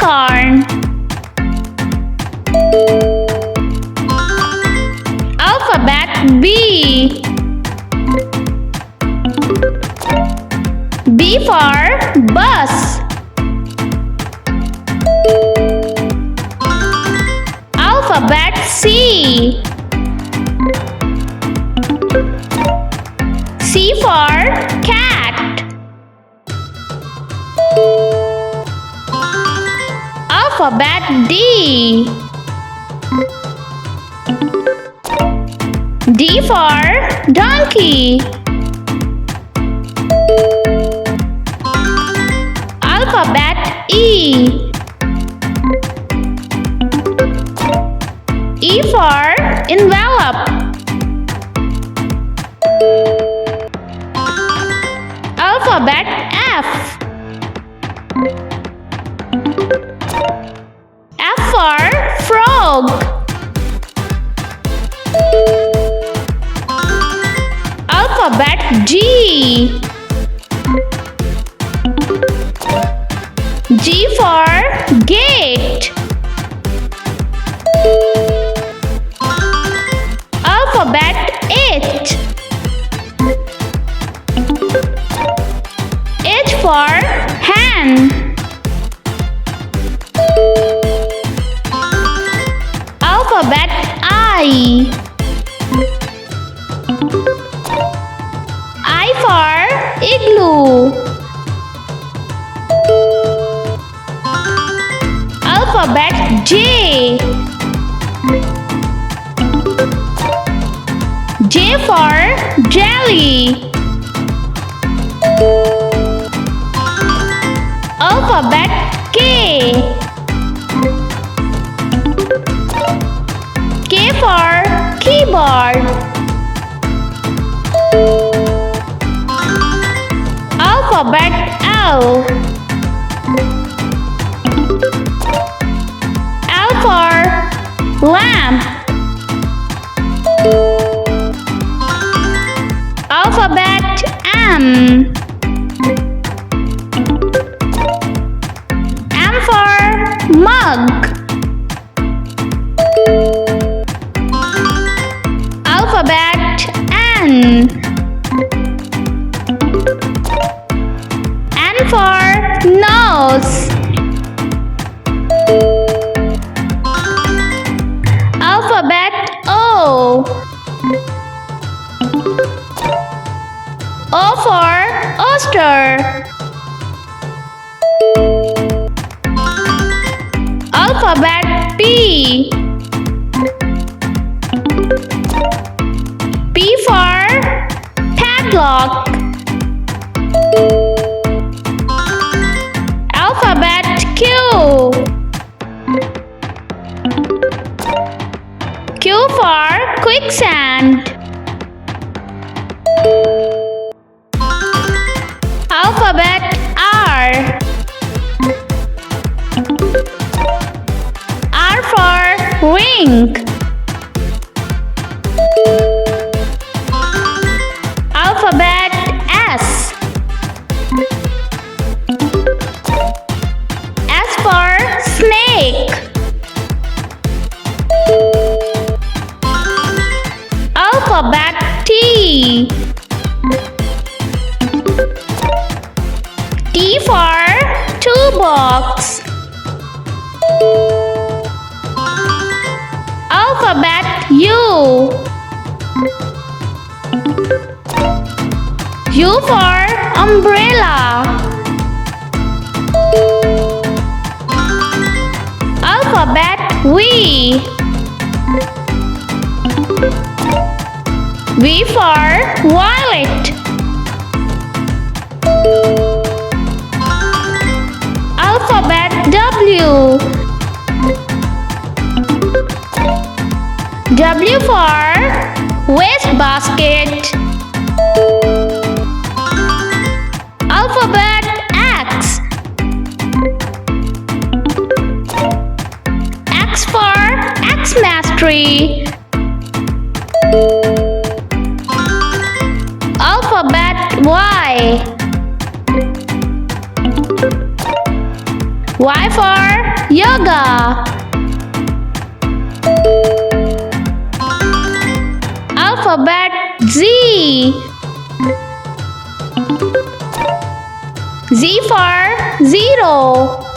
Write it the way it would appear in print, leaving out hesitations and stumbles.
Unicorn. Alphabet B. B for bus. Alphabet C. C for cat. Alphabet D. D for donkey. Alphabet E. E for envelope. Alphabet F. F for frog. Alphabet G. G for gate. Alphabet H. H for hen. Alphabet I. I for igloo. Alphabet J. J for jelly. Alphabet K. K for keyboard. Alphabet L. L for lamp. Alphabet M. M for mug. Alphabet N. N for nose. Alphabet O. O for oyster. Alphabet P. P for padlock. Alphabet Q. Q for quicksand. Alphabet R. R for ring. Alphabet S. S for snake. Alphabet T. T for toolbox. Alphabet U. U for umbrella. Alphabet V. V for violet. Alphabet W. W for wastebasket. Alphabet X. X for Xmas tree. Alphabet Y. Y for yoga. Alphabet Z. Z for zero.